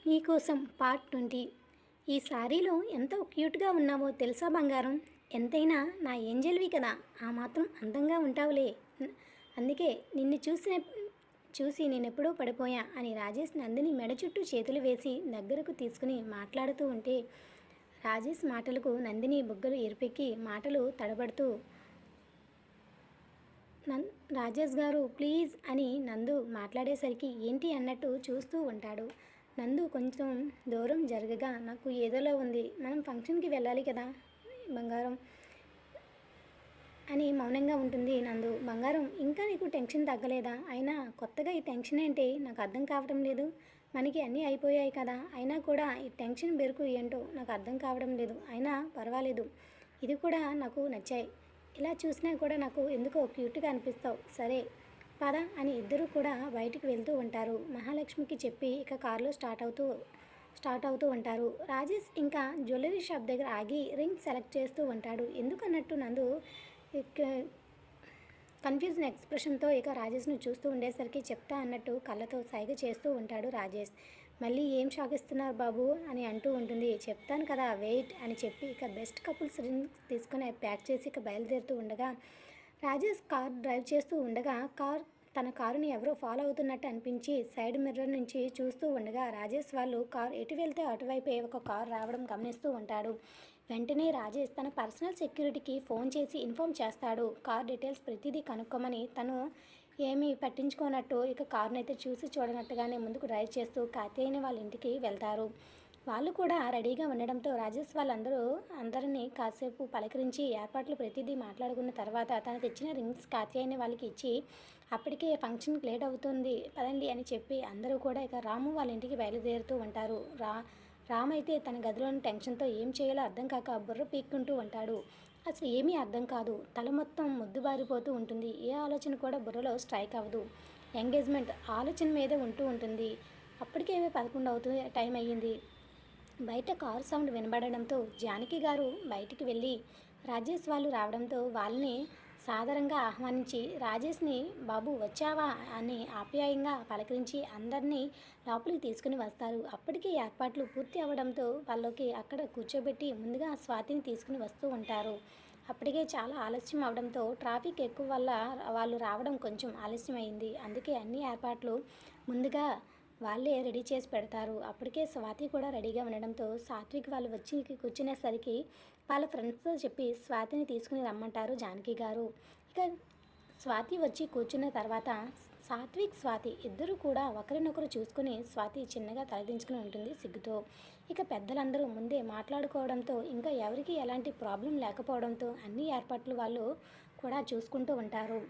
నీకోసం పార్ట్ 20. ఈ శారీలో ఎంత క్యూట్గా ఉన్నావో తెలుసా బంగారం. ఎంతైనా నా ఏంజెల్వి కదా, ఆ మాత్రం అందంగా ఉంటావులే. అందుకే నిన్ను చూసి నేనెప్పుడో పడిపోయా అని రాజేష్ నందిని మెడ చుట్టూ చేతులు వేసి దగ్గరకు తీసుకుని మాట్లాడుతూ ఉంటే రాజేష్ మాటలకు నందిని బుగ్గలు ఎరుపెక్కి మాటలు తడబడుతూ రాజేష్ గారు ప్లీజ్ అని నందు మాట్లాడేసరికి ఏంటి అన్నట్టు చూస్తూ ఉంటాడు. నందు కొంచెం దూరం జరగగా నాకు ఏదోలా ఉంది, మనం ఫంక్షన్కి వెళ్ళాలి కదా బంగారం అని మౌనంగా ఉంటుంది నందు. బంగారం ఇంకా నీకు టెన్షన్ తగ్గలేదా? అయినా కొత్తగా ఈ టెన్షన్ ఏంటి నాకు అర్థం కావడం లేదు. మనకి అన్నీ అయిపోయాయి కదా, అయినా కూడా ఈ టెన్షన్ బెరుకు ఏంటో నాకు అర్థం కావడం లేదు. అయినా పర్వాలేదు, ఇది కూడా నాకు నచ్చాయి. ఇలా చూసినా కూడా నాకు ఎందుకో క్యూట్గా అనిపిస్తావు. సరే పద అని ఇద్దరు కూడా బయటికి వెళ్తూ ఉంటారు. మహాలక్ష్మికి చెప్పి ఇక కారులో స్టార్ట్ అవుతూ ఉంటారు. రాజేష్ ఇంకా జ్యువెలరీ షాప్ దగ్గర ఆగి రింగ్ సెలెక్ట్ చేస్తూ ఉంటాడు. ఎందుకన్నట్టు నందు కన్ఫ్యూజన్ ఎక్స్ప్రెషన్తో ఇక రాజేష్ను చూస్తూ ఉండేసరికి చెప్తా అన్నట్టు కళ్ళతో సైగ చేస్తూ ఉంటాడు రాజేష్. మళ్ళీ ఏం షాక్ ఇస్తున్నారు బాబు అని అంటూ ఉంటుంది. చెప్తాను కదా వెయిట్ అని చెప్పి ఇక బెస్ట్ కపుల్స్ రింగ్ తీసుకుని ప్యాక్ చేసి ఇక బయలుదేరుతూ ఉండగా రాజేష్ కార్ డ్రైవ్ చేస్తూ ఉండగా తన కారుని ఎవరో ఫాలో అవుతున్నట్టు అనిపించి సైడ్ మిర్రర్ నుంచి చూస్తూ ఉండగా రాజేష్ వాళ్ళు కారు ఎటు వెళ్తే అటువైపే ఒక కారు రావడం గమనిస్తూ ఉంటాడు. వెంటనే రాజేష్ తన పర్సనల్ సెక్యూరిటీకి ఫోన్ చేసి ఇన్ఫామ్ చేస్తాడు. కార్ డీటెయిల్స్ ప్రతిదీ కనుక్కోమని. తను ఏమీ పట్టించుకోనట్టు ఇక కారునైతే చూసి చూడనట్టుగానే ముందుకు డ్రైవ్ చేస్తూ కాత్యాయని వాళ్ళ ఇంటికి వెళ్తారు. వాళ్ళు కూడా రెడీగా ఉండడంతో రాజేష్ అందరినీ కాసేపు పలకరించి ఏర్పాట్లు ప్రతిదీ మాట్లాడుకున్న తర్వాత తను తెచ్చిన రింగ్స్ కాత్యాయని వాళ్ళకి ఇచ్చి అప్పటికే ఫంక్షన్కి లేట్ అవుతుంది పదండి అని చెప్పి అందరూ కూడా ఇక రాము వాళ్ళ ఇంటికి బయలుదేరుతూ ఉంటారు. రామ్ అయితే తన గదిలోని టెన్షన్తో ఏం చేయాలో అర్థం కాక బుర్ర పీక్కుంటూ ఉంటాడు. అసలు ఏమీ అర్థం కాదు, తల మొత్తం మొద్దుబారిపోతూ ఉంటుంది. ఏ ఆలోచన కూడా బుర్రలో స్ట్రైక్ అవ్వదు. ఎంగేజ్మెంట్ ఆలోచన మీదే ఉంటూ ఉంటుంది. అప్పటికే 11 అవుతుంది, టైం అయ్యింది. బయట కారు సౌండ్ వినబడడంతో జానకి గారు బయటికి వెళ్ళి రాజేష్ వాళ్ళు రావడంతో వాళ్ళని సాదరంగా ఆహ్వానించి రాజేష్ని బాబు వచ్చావా అని ఆప్యాయంగా పలకరించి అందరినీ లోపలికి తీసుకుని వస్తారు. అప్పటికే ఏర్పాట్లు పూర్తి అవ్వడంతో వాళ్ళకి అక్కడ కూర్చోబెట్టి ముందుగా స్వాతిని తీసుకుని వస్తూ ఉంటారు. అప్పటికే చాలా ఆలస్యం అవడంతో ట్రాఫిక్ ఎక్కువ వల్ల వాళ్ళు రావడం కొంచెం ఆలస్యమైంది. అందుకే అన్ని ఏర్పాట్లు ముందుగా వాళ్ళే రెడీ చేసి పెడతారు. అప్పటికే స్వాతి కూడా రెడీగా ఉండడంతో సాత్విక్ వాళ్ళు వచ్చి కూర్చునేసరికి వాళ్ళ ఫ్రెండ్స్తో చెప్పి స్వాతిని తీసుకుని రమ్మంటారు జానకి గారు. ఇక స్వాతి వచ్చి కూర్చున్న తర్వాత సాత్విక్ స్వాతి ఇద్దరు కూడా ఒకరినొకరు చూసుకుని స్వాతి చిన్నగా తలదించుకుని ఉంటుంది సిగ్గుతో. ఇక పెద్దలందరూ ముందే మాట్లాడుకోవడంతో ఇంకా ఎవరికి ఎలాంటి ప్రాబ్లం లేకపోవడంతో అన్ని ఏర్పాట్లు వాళ్ళు కూడా చూసుకుంటూ ఉంటారు.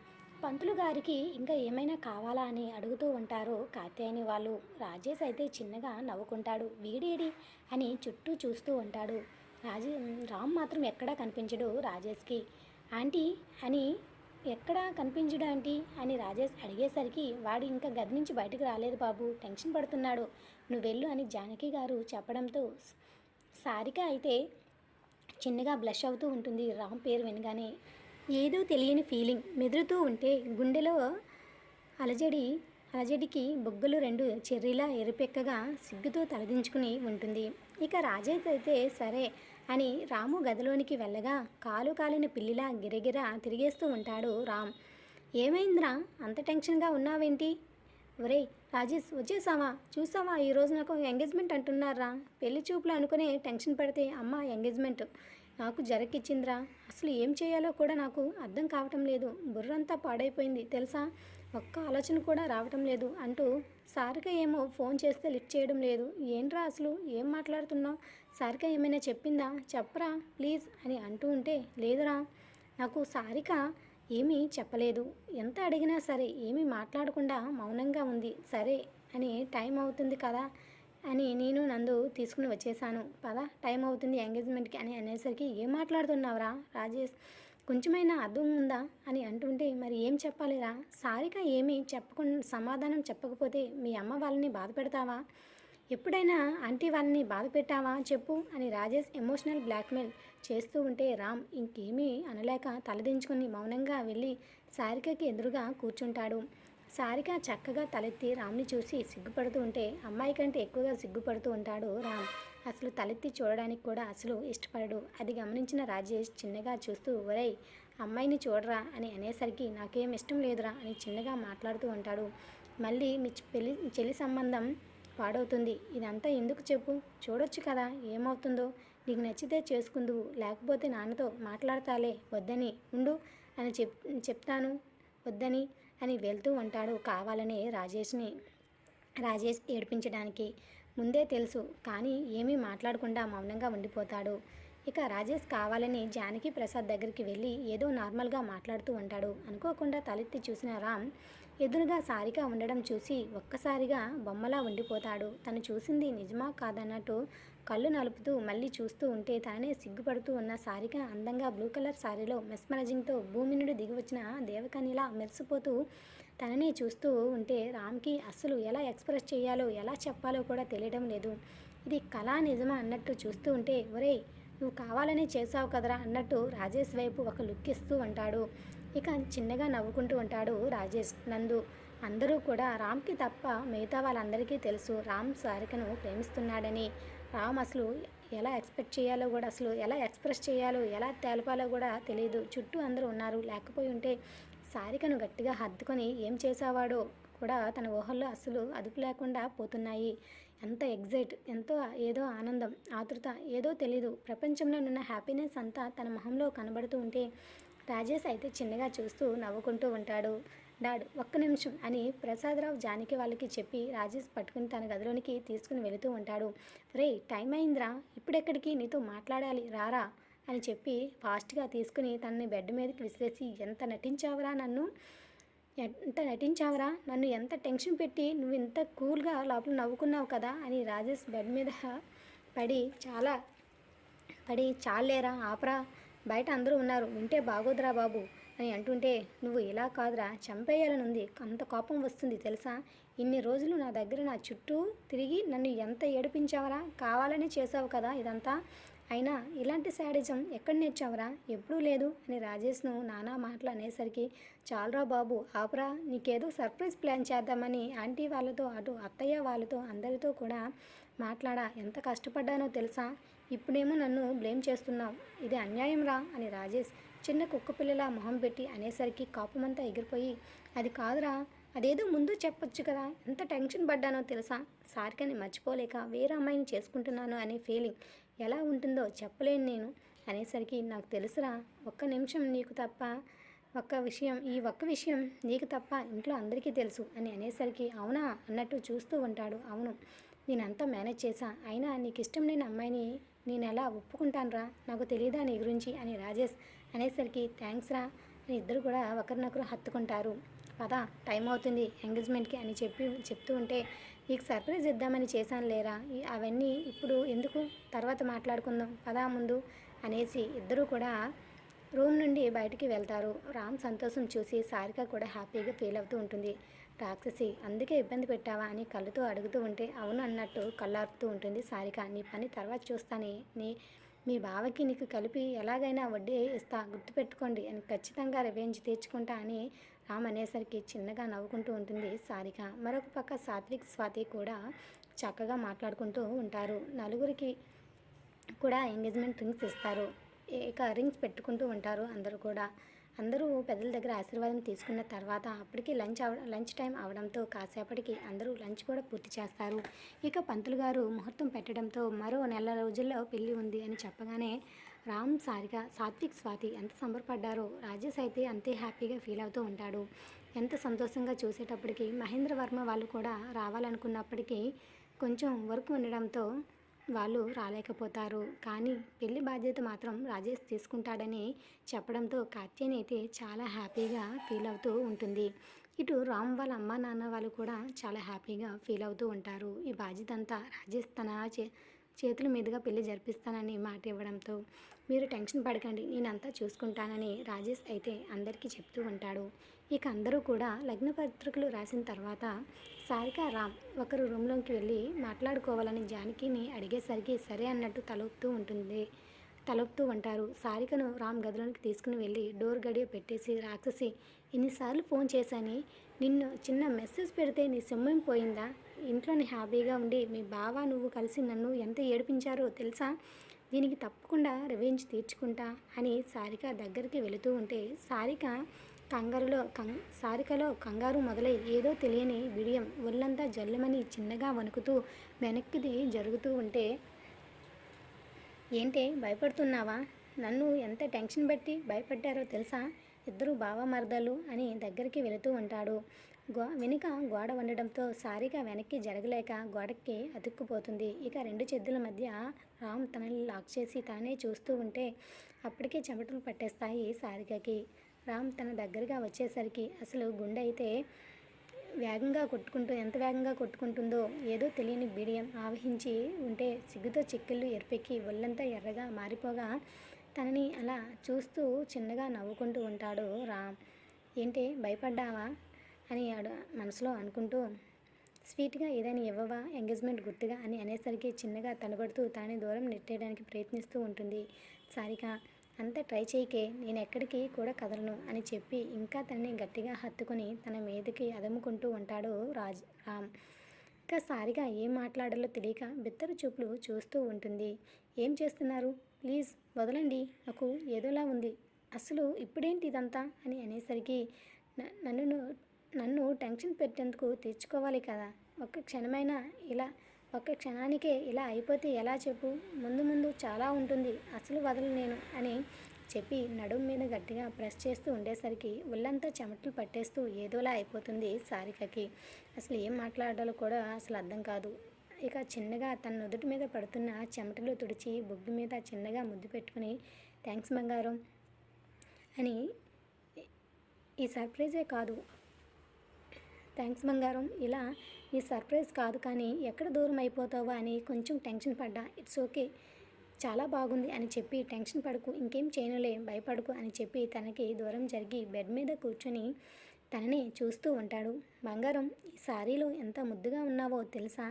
పంతులు గారికి ఇంకా ఏమైనా కావాలా అని అడుగుతూ ఉంటారు కాత్యాయని వాళ్ళు. రాజేష్ అయితే చిన్నగా నవ్వుకుంటాడు. వీడేడి అని చుట్టూ చూస్తూ ఉంటాడు. రామ్ మాత్రం ఎక్కడా కనిపించడు రాజేష్కి. ఆంటీ అని ఎక్కడా కనిపించడు ఆంటీ అని రాజేష్ అడిగేసరికి వాడు ఇంకా గది నుంచి బయటకు రాలేదు బాబు, టెన్షన్ పడుతున్నాడు, నువ్వు వెళ్ళు అని జానకి గారు చెప్పడంతో సారిక అయితే చిన్నగా బ్లష్ అవుతూ ఉంటుంది. రామ్ పేరు వినగానే ఏదో తెలియని ఫీలింగ్ మెదురుతూ ఉంటే గుండెలో అలజడికి బొగ్గలు 2 చెర్రీలా ఎరుపెక్కగా సిగ్గుతో తలదించుకుని ఉంటుంది. ఇక రాజేష్ అయితే సరే అని రాము గదిలోనికి వెళ్ళగా కాలు కాలిన పిల్లిలా గిరగిరా తిరిగేస్తూ ఉంటాడు రామ్. ఏమైందిరా అంత టెన్షన్గా ఉన్నావేంటి? ఒరే రాజేష్ వచ్చేసావా? చూసావా ఈరోజు నాకు ఎంగేజ్మెంట్ అంటున్నారా? పెళ్లి చూపులు అనుకునే టెన్షన్ పడితే అమ్మ ఎంగేజ్మెంట్ నాకు జరక్కిచ్చిందిరా. అసలు ఏం చేయాలో కూడా నాకు అర్థం కావటం లేదు, బుర్రంతా పాడైపోయింది తెలుసా, ఒక్క ఆలోచన కూడా రావటం లేదు అంటూ సారిక ఏమో ఫోన్ చేస్తే లిఫ్ట్ చేయడం లేదు. ఏంట్రా అసలు ఏం మాట్లాడుతున్నావు? సారిక ఏమైనా చెప్పిందా? చెప్పరా ప్లీజ్ అని అంటూ ఉంటే లేదురా, నాకు సారిక ఏమీ చెప్పలేదు, ఎంత అడిగినా సరే ఏమీ మాట్లాడకుండా మౌనంగా ఉంది. సరే అని టైం అవుతుంది కదా అని నేను నందు తీసుకుని వచ్చేసాను, పద టైం అవుతుంది ఎంగేజ్మెంట్కి అని అనేసరికి ఏం మాట్లాడుతున్నావురా రాజేష్, కొంచెమైనా అర్థం ఉందా అని అంటుంటే మరి ఏం చెప్పాలిరా, సారిక ఏమీ చెప్పకుండా సమాధానం చెప్పకపోతే మీ అమ్మ వాళ్ళని బాధ పెడతావా, ఎప్పుడైనా ఆంటీ వాళ్ళని బాధ పెట్టావా చెప్పు అని రాజేష్ ఎమోషనల్ బ్లాక్మెయిల్ చేస్తూ ఉంటే రామ్ ఇంకేమీ అనలేక తలదించుకొని మౌనంగా వెళ్ళి సారికకి ఎదురుగా కూర్చుంటాడు. సారిక చక్కగా తలెత్తి రామ్ని చూసి సిగ్గుపడుతూ ఉంటే అమ్మాయి కంటే ఎక్కువగా సిగ్గుపడుతూ ఉంటాడు రామ్. అసలు తలెత్తి చూడడానికి కూడా అసలు ఇష్టపడడు. అది గమనించిన రాజేష్ చిన్నగా చూస్తూ ఒరేయ్ అమ్మాయిని చూడరా అని అనేసరికి నాకేం ఇష్టం లేదురా అని చిన్నగా మాట్లాడుతూ ఉంటాడు. మళ్ళీ మీ చెల్లి సంబంధం పాడవుతుంది. ఇదంతా ఎందుకు చెప్పు, చూడొచ్చు కదా ఏమవుతుందో. నీకు నచ్చితే చేసుకుందువు, లేకపోతే నాన్నతో మాట్లాడతాలే, వద్దని ఉండు అని చెప్తాను వద్దని అని వెళ్తూ ఉంటాడు కావాలనే రాజేష్ ఏడిపించడానికి. ముందే తెలుసు కానీ ఏమీ మాట్లాడకుండా మౌనంగా ఉండిపోతాడు. ఇక రాజేష్ కావాలని జానకి ప్రసాద్ దగ్గరికి వెళ్ళి ఏదో నార్మల్గా మాట్లాడుతూ ఉంటాడు. అనుకోకుండా తలెత్తి చూసిన రామ్ ఎదురుగా సారిక ఉండడం చూసి ఒక్కసారిగా బొమ్మలా ఉండిపోతాడు. తను చూసింది నిజమా కాదన్నట్టు కళ్ళు నలుపుతూ మళ్ళీ చూస్తూ ఉంటే తననే సిగ్గుపడుతూ ఉన్న సారిక అందంగా బ్లూ కలర్ శారీలో మెస్మరైజింగ్తో భూమి నుండి దిగివచ్చిన దేవకన్యలా మెరిసిపోతూ తననే చూస్తూ ఉంటే రామ్కి అస్సలు ఎలా ఎక్స్ప్రెస్ చేయాలో ఎలా చెప్పాలో కూడా తెలియడం లేదు. ఇది కళా నిజమా అన్నట్టు చూస్తూ ఉంటే ఒరేయ్ నువ్వు కావాలనే చేసావు కదరా అన్నట్టు రాజేష్ వైపు ఒక లుక్ ఇస్తూ ఉంటాడు. ఇక చిన్నగా నవ్వుకుంటూ ఉంటాడు రాజేష్. నందు అందరూ కూడా రామ్కి తప్ప మిగతా వాళ్ళందరికీ తెలుసు రామ్ సారికను ప్రేమిస్తున్నాడని. రామ్ అసలు ఎలా ఎక్స్పెక్ట్ చేయాలో కూడా అసలు ఎలా ఎక్స్ప్రెస్ చేయాలో ఎలా తెలపాలో కూడా తెలియదు. చుట్టూ అందరూ ఉన్నారు. లేకపోయి ఉంటే సారికను గట్టిగా హత్తుకొని ఏం చేసేవాడో కూడా తన ఊహల్లో అసలు అదుపు లేకుండా పోతున్నాయి. ఎంత ఎగ్జైట్, ఎంతో ఏదో ఆనందం, ఆతృత ఏదో తెలీదు. ప్రపంచంలో ఉన్న హ్యాపీనెస్ అంతా తన మొహంలో కనబడుతూ ఉంటే రాజేష్ అయితే చిన్నగా చూస్తూ నవ్వుకుంటూ ఉంటాడు. డాడ్ ఒక్క నిమిషం అని ప్రసాదరావు జానకి వాళ్ళకి చెప్పి రాజేష్ పట్టుకుని తన గదిలోనికి తీసుకుని వెళుతూ ఉంటాడు. రే టైం అయిందిరా, ఇప్పుడెక్కడికి, నీతో మాట్లాడాలి రారా అని చెప్పి ఫాస్ట్గా తీసుకుని తనని బెడ్ మీదకి విసిరేసి ఎంత నటించావురా నన్ను ఎంత టెన్షన్ పెట్టి నువ్వు ఇంత కూల్గా లోపల నవ్వుకున్నావు కదా అని రాజేష్ బెడ్ మీద పడి చాలేరా ఆపరా, బయట అందరూ ఉన్నారు, వింటే బాగోదురా బాబు అని అంటుంటే నువ్వు ఇలా కాదురా, చంపేయాలనుంది, అంత కోపం వస్తుంది తెలుసా. ఇన్ని రోజులు నా దగ్గర నా చుట్టూ తిరిగి నన్ను ఎంత ఏడిపించావరా, కావాలని చేసావు కదా ఇదంతా. అయినా ఇలాంటి శాడిజం ఎక్కడ నేర్చావరా, ఎప్పుడూ లేదు అని రాజేష్ను నానా మాటలు అనేసరికి చాలరా బాబు ఆపరా, నీకేదో సర్ప్రైజ్ ప్లాన్ చేద్దామని ఆంటీ వాళ్ళతో అటు అత్తయ్య వాళ్ళతో అందరితో కూడా మాట్లాడా, ఎంత కష్టపడ్డానో తెలుసా. ఇప్పుడేమో నన్ను బ్లేమ్ చేస్తున్నావు, ఇది అన్యాయం రా అని రాజేష్ చిన్న కుక్క పిల్లలా మొహం పెట్టి అనేసరికి కోపమంతా ఎగిరిపోయి అది కాదురా, అదేదో ముందు చెప్పొచ్చు కదా, ఎంత టెన్షన్ పడ్డానో తెలుసా. సారికని మర్చిపోలేక వేరే అమ్మాయిని చేసుకుంటున్నాను అనే ఫీలింగ్ ఎలా ఉంటుందో చెప్పలేను నేను అనేసరికి నాకు తెలుసురా, ఒక్క నిమిషం నీకు తప్ప ఈ ఒక్క విషయం నీకు తప్ప ఇంట్లో అందరికీ తెలుసు అని అనేసరికి అవునా అన్నట్టు చూస్తూ ఉంటాడు. అవును నేనంతా మేనేజ్ చేశా, అయినా నీకు ఇష్టం లేని అమ్మాయిని నేను ఎలా ఒప్పుకుంటానురా, నాకు తెలియదా నీ గురించి అని రాజేష్ అనేసరికి థ్యాంక్స్ రా అని ఇద్దరు కూడా ఒకరినొకరు హత్తుకుంటారు. పదా టైం అవుతుంది ఎంగేజ్మెంట్కి అని చెప్తూ ఉంటే నీకు సర్ప్రైజ్ ఇద్దామని చేశాను లేరా, అవన్నీ ఇప్పుడు ఎందుకు, తర్వాత మాట్లాడుకుందాం పదా ముందు అనేసి ఇద్దరూ కూడా రూమ్ నుండి బయటికి వెళ్తారు. రామ్ సంతోషం చూసి సారిక కూడా హ్యాపీగా ఫీల్ అవుతూ ఉంటుంది. రాక్షసి అందుకే ఇబ్బంది పెట్టావా అని కళ్ళుతో అడుగుతూ ఉంటే అవును అన్నట్టు కళ్ళార్పుతూ ఉంటుంది సారిక. నీ పని తర్వాత చూస్తానే, మీ బావకి నీకు కలిపి ఎలాగైనా వడ్డీ ఇస్తా గుర్తుపెట్టుకోండి అని ఖచ్చితంగా రివెంజ్ తీర్చుకుంటా అని రామ్ అనేసరికి చిన్నగా నవ్వుకుంటూ ఉంటుంది సారిక. మరొక పక్క సాత్విక్ స్వాతి కూడా చక్కగా మాట్లాడుకుంటూ ఉంటారు. నలుగురికి కూడా ఎంగేజ్మెంట్ రింగ్స్ ఇస్తారు. ఇక రింగ్స్ పెట్టుకుంటూ ఉంటారు అందరూ పెద్దల దగ్గర ఆశీర్వాదం తీసుకున్న తర్వాత అప్పటికి లంచ్ టైం అవడంతో కాసేపటికి అందరూ లంచ్ కూడా పూర్తి చేస్తారు. ఇక పంతులు గారు ముహూర్తం పెట్టడంతో మరో నెల రోజుల్లో పెళ్ళి ఉంది అని చెప్పగానే రామ్ సారిక సాత్విక్ స్వాతి ఎంత సంబరపడ్డారో. రాజేష్ అయితే అంతే హ్యాపీగా ఫీల్ అవుతూ ఉంటాడు. ఎంత సంతోషంగా చూసేటప్పటికి మహేంద్ర వర్మ వాళ్ళు కూడా రావాలనుకున్నప్పటికీ కొంచెం వర్క్ ఉండడంతో వాళ్ళు రాలేకపోతారు. కానీ పెళ్లి బాధ్యత మాత్రం రాజేష్ తీసుకుంటాడని చెప్పడంతో కాత్యాయని అయితే చాలా హ్యాపీగా ఫీల్ అవుతూ ఉంటుంది. ఇటు రామ్ వాళ్ళ అమ్మ నాన్న వాళ్ళు కూడా చాలా హ్యాపీగా ఫీల్ అవుతూ ఉంటారు. ఈ బాధ్యత అంతా రాజేష్ తన చేతుల మీదుగా పెళ్లి జరిపిస్తానని మాట ఇవ్వడంతో మీరు టెన్షన్ పడకండి నేనంతా చూసుకుంటానని రాజేష్ అయితే అందరికీ చెప్తూ ఉంటాడు. ఇక అందరూ కూడా లగ్న పత్రికలు రాసిన తర్వాత సారిక రామ్ ఒకరు రూమ్లోకి వెళ్ళి మాట్లాడుకోవాలని జానకిని అడిగేసరికి సరే అన్నట్టు తలొప్పుతూ ఉంటుంది. తలుపుతూ ఉంటారు. సారికను రామ్ గదిలోనికి తీసుకుని వెళ్ళి డోర్ గడియ పెట్టేసి, రాక్షసి, ఎన్నిసార్లు ఫోన్ చేశాని, నిన్ను చిన్న మెసేజ్ పెడితే నీ సొమ్మం పోయిందా? ఇంట్లోని హ్యాపీగా ఉండి మీ బావ నువ్వు కలిసి నన్ను ఎంత ఏడిపించారో తెలుసా? దీనికి తప్పకుండా రివెంజ్ తీర్చుకుంటా అని సారిక దగ్గరికి వెళుతూ ఉంటే సారికలో కంగారు మొదలై ఏదో తెలియని బిడియం ఒళ్ళంతా జల్లుమని చిన్నగా వణుకుతూ వెనక్కిది జరుగుతూ ఉంటే, ఏంటే భయపడుతున్నావా? నన్ను ఎంత టెన్షన్ పెట్టి భయపడ్డారో తెలుసా? ఇద్దరు బావ మరదలు అని దగ్గరికి వెళుతూ ఉంటాడు. వెనుక గోడ ఉండడంతో సారిక వెనక్కి జరగలేక గోడకి అతుక్కుపోతుంది. ఇక రెండు చేతుల మధ్య రామ్ తనని లాక్ చేసి తననే చూస్తూ ఉంటే అప్పటికే చెమటలు పట్టేస్తాయి సారికకి. రామ్ తన దగ్గరగా వచ్చేసరికి అసలు గుండె అయితే ఎంత వేగంగా కొట్టుకుంటుందో ఏదో తెలియని బిడియం ఆవహించి ఉంటే సిగ్గుతో చిక్కిళ్ళు ఎరిపెక్కి ఒళ్ళంతా ఎర్రగా మారిపోగా తనని అలా చూస్తూ చిన్నగా నవ్వుకుంటూ ఉంటాడు రామ్. ఏంటి భయపడ్డావా అని మనసులో అనుకుంటూ, స్వీట్గా ఏదైనా ఇవ్వవా ఎంగేజ్మెంట్ గుర్తుగా అని అనేసరికి చిన్నగా తడబడుతూ తనని దూరం నెట్టేయడానికి ప్రయత్నిస్తూ ఉంటుంది సారిక. అంత ట్రై చేయకే, నేను ఎక్కడికి కూడా కదలను అని చెప్పి ఇంకా తనని గట్టిగా హత్తుకొని తన మీదకి అదముకుంటూ ఉంటాడు రామ్. ఇంకా సారిక ఏం మాట్లాడాలో తెలియక బిత్తర చూపులు చూస్తూ ఉంటుంది. ఏం చేస్తున్నారు? ప్లీజ్ వదలండి, నాకు ఏదోలా ఉంది. అసలు ఇప్పుడేంటి ఇదంతా అని అనేసరికి, నన్ను టెన్షన్ పెట్టేందుకు తెచ్చుకోవాలి కదా, ఒక్క క్షణానికే ఇలా అయిపోతే ఎలా చెప్పు? ముందు చాలా ఉంటుంది, అసలు వదలు నేను అని చెప్పి నడుం మీద గట్టిగా ప్రెస్ చేస్తూ ఉండేసరికి ఒళ్ళంతా చెమటలు పట్టేస్తూ ఏదోలా అయిపోతుంది సారికకి. అసలు ఏం మాట్లాడాలో కూడా అసలు అర్థం కాదు. ఇక చిన్నగా తన నుదుటి మీద పడుతున్న చెమటలు తుడిచి బొగ్గు మీద చిన్నగా ముద్దు పెట్టుకుని, థ్యాంక్స్ బంగారం అని, ఈ సర్ప్రైజే కాదు, థ్యాంక్స్ బంగారం, ఇలా ఈ సర్ప్రైజ్ కాదు కానీ ఎక్కడ దూరం అయిపోతావో అని కొంచెం టెన్షన్ పడ్డా. ఇట్స్ ఓకే, చాలా బాగుంది అని చెప్పి, టెన్షన్ పడకు, ఇంకేం చేయనులే, భయపడకు అని చెప్పి తనకి దూరం జరిగి బెడ్ మీద కూర్చొని తనని చూస్తూ ఉంటాడు. బంగారం, ఈ సారీలో ఎంత ముద్దుగా ఉన్నావో తెలుసా?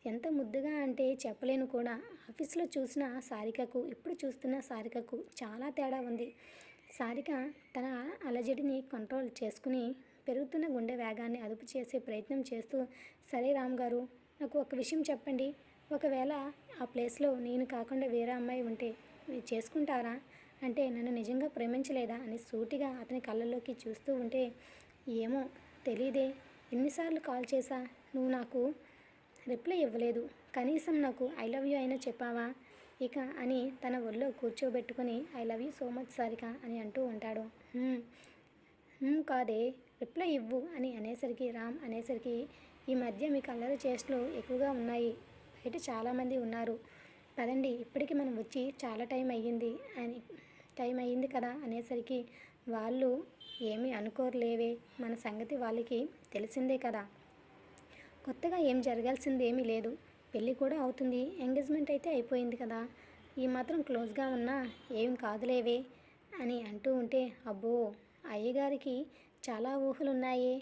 ఎంత ముద్దుగా అంటే చెప్పలేను కూడా. ఆఫీస్లో చూసిన సారికకు ఇప్పుడు చూస్తున్న సారికకు చాలా తేడా ఉంది. సారిక తన అలజడిని కంట్రోల్ చేసుకుని పెరుగుతున్న గుండె వేగాన్ని అదుపు చేసే ప్రయత్నం చేస్తూ, సరే రామ్ గారు, నాకు ఒక విషయం చెప్పండి. ఒకవేళ ఆ ప్లేస్లో నేను కాకుండా వేరే అమ్మాయి ఉంటే మీరు చేసుకుంటారా? అంటే నన్ను నిజంగా ప్రేమించలేదా అని సూటిగా అతని కళ్ళల్లోకి చూస్తూ ఉంటే, ఏమో తెలీదే, ఎన్నిసార్లు కాల్ చేశా, నువ్వు నాకు రిప్లై ఇవ్వలేదు, కనీసం నాకు ఐ లవ్ యూ అయినా చెప్పావా? ఇక అని తన ఒళ్ళో కూర్చోబెట్టుకుని I love you so much Sarika అని అంటూ ఉంటాడు. కాదే, రిప్లై ఇవ్వు అని అనేసరికి ఈ మధ్య మీకు అల్లరి చేష్టలు ఎక్కువగా ఉన్నాయి, బయట చాలామంది ఉన్నారు, పదండి ఇప్పటికి మనం వచ్చి చాలా టైం అయ్యింది కదా అనేసరికి, వాళ్ళు ఏమీ అనుకోరులేవే, మన సంగతి వాళ్ళకి తెలిసిందే కదా, కొత్తగా ఏం జరగాల్సింది ఏమీ లేదు, పెళ్ళి కూడా అవుతుంది, ఎంగేజ్మెంట్ అయితే అయిపోయింది కదా, ఈ మాత్రం క్లోజ్గా ఉన్నా ఏం కాదులేవే అని అంటూ ఉంటే, అబ్బో అయ్యగారికి చాలా ఊహలున్నాయే,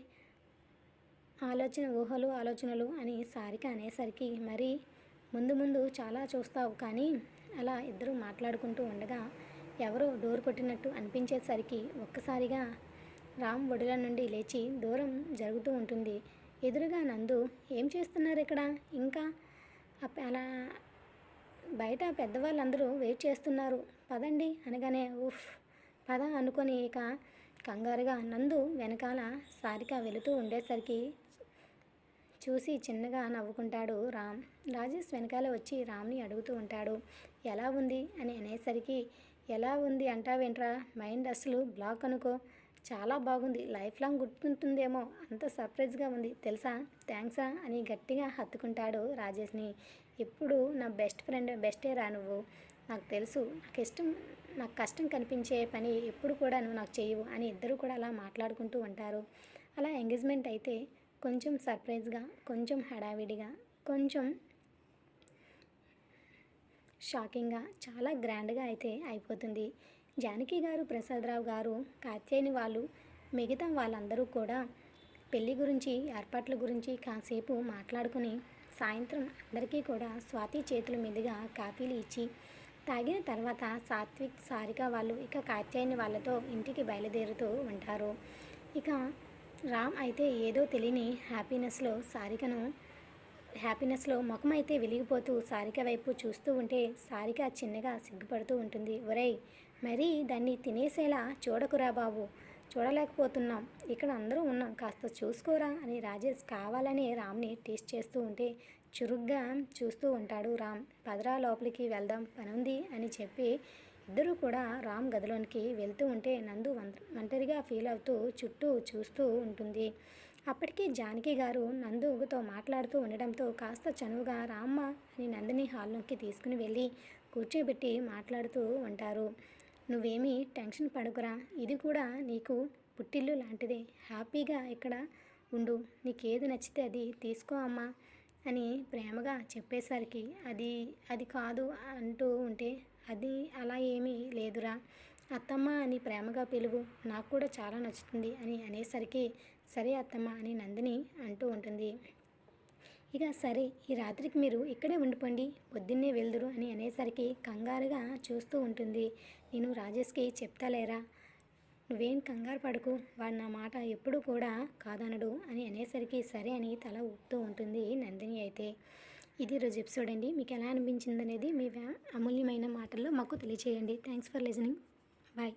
ఆలోచనలు అని సారిక అనేసరికి, మరి ముందు చాలా చూస్తావు కానీ అలా ఇద్దరు మాట్లాడుకుంటూ ఉండగా ఎవరో డోర్ కొట్టినట్టు అనిపించేసరికి ఒక్కసారిగా రామ్ ఒడిల నుండి లేచి దూరం జరుగుతూ ఉంటుంది. ఎదురుగా నందు, ఏం చేస్తున్నారు ఇక్కడ? ఇంకా అలా బయట పెద్దవాళ్ళందరూ వెయిట్ చేస్తున్నారు, పదండి అనగానే, పద అనుకొని ఇక కంగారుగా నందు వెనకాల సారిక వెళుతూ ఉండేసరికి చూసి చిన్నగా నవ్వుకుంటాడు రామ్. రాజేష్ వెనకాల వచ్చి రామ్ని అడుగుతూ ఉంటాడు, ఎలా ఉంది అని అనేసరికి, ఎలా ఉంది అంటావేంట్రా, మైండ్ అసలు బ్లాక్ అనుకో, చాలా బాగుంది, లైఫ్ లాంగ్ గుర్తుంటుందేమో, అంత సర్ప్రైజ్గా ఉంది తెలుసా, థ్యాంక్సా అని గట్టిగా హత్తుకుంటాడు రాజేష్ని. ఎప్పుడు నా బెస్టే రా నువ్వు, నాకు తెలుసు, నాకు కష్టం కనిపించే పని ఎప్పుడు కూడా నువ్వు నాకు చేయవు అని ఇద్దరు కూడా అలా మాట్లాడుకుంటూ ఉంటారు. అలా ఎంగేజ్మెంట్ అయితే కొంచెం సర్ప్రైజ్గా, కొంచెం హడావిడిగా, కొంచెం షాకింగ్గా, చాలా గ్రాండ్గా అయితే అయిపోతుంది. జానకి గారు, ప్రసాదరావు గారు, కాత్యాయని వాళ్ళు, మిగతా వాళ్ళందరూ కూడా పెళ్లి గురించి, ఏర్పాట్ల గురించి కాసేపు మాట్లాడుకుని సాయంత్రం అందరికీ కూడా స్వాతి చేతుల మీదుగా కాఫీలు ఇచ్చి తాగిన తర్వాత సాత్విక్, సారిక వాళ్ళు ఇక కాత్యాయని వాళ్ళతో ఇంటికి బయలుదేరుతూ ఉంటారు. ఇక రామ్ అయితే ఏదో తెలియని హ్యాపీనెస్లో ముఖం అయితే వెలిగిపోతూ సారిక వైపు చూస్తూ ఉంటే సారిక చిన్నగా సిగ్గుపడుతూ ఉంటుంది. ఒరేయ్, మరీ దాన్ని తినేసేలా చూడకురా బాబు, చూడలేకపోతున్నాం, ఇక్కడ అందరూ ఉన్నాం, కాస్త చూసుకోరా అని రాజేష్ కావాలని రామ్ని టీస్ చేస్తూ ఉంటే చురుగ్గా చూస్తూ ఉంటాడు రామ్. పదరా లోపలికి వెళ్దాం, పనుంది అని చెప్పి ఇద్దరూ కూడా రామ్ గదిలోనికి వెళ్తూ ఉంటే నందు ఒంటరిగా ఫీల్ అవుతూ చుట్టూ చూస్తూ ఉంటుంది. అప్పటికి జానకి గారు నందుతో మాట్లాడుతూ ఉండడంతో కాస్త చనువుగా రామ్మ అని నందిని హాల్లోకి తీసుకుని వెళ్ళి కూర్చోబెట్టి మాట్లాడుతూ ఉంటారు. నువ్వేమీ టెన్షన్ పడకురా, ఇది కూడా నీకు పుట్టిల్లు లాంటిదే, హ్యాపీగా ఇక్కడ ఉండు, నీకేది నచ్చితే అది తీసుకో అమ్మా అని ప్రేమగా చెప్పేసరికి అది అది కాదు అంటూ ఉంటే అది అలా ఏమీ లేదురా, అత్తమ్మ అని ప్రేమగా పిలువు, నాకు కూడా చాలా నచ్చుతుంది అని అనేసరికి సరే అత్తమ్మ అని నందిని అంటూ ఉంటుంది. ఇక సరే, ఈ రాత్రికి మీరు ఇక్కడే ఉండిపోండి, పొద్దున్నే వెళ్దురు అని అనేసరికి కంగారుగా చూస్తూ ఉంటుంది. నేను రాజేష్కి చెప్తాలేరా, నువ్వేం కంగారు పడకు, వాడు నా మాట ఎప్పుడూ కూడా కాదనడు అని అనేసరికి సరే అని తల ఊపుతూ ఉంటుంది నందిని అయితే. ఇది రోజు ఎపిసోడ్ అండి. మీకు ఎలా అనిపించింది అనేది మీ అమూల్యమైన మాటల్లో మాకు తెలియచేయండి. Thanks for listening. బాయ్.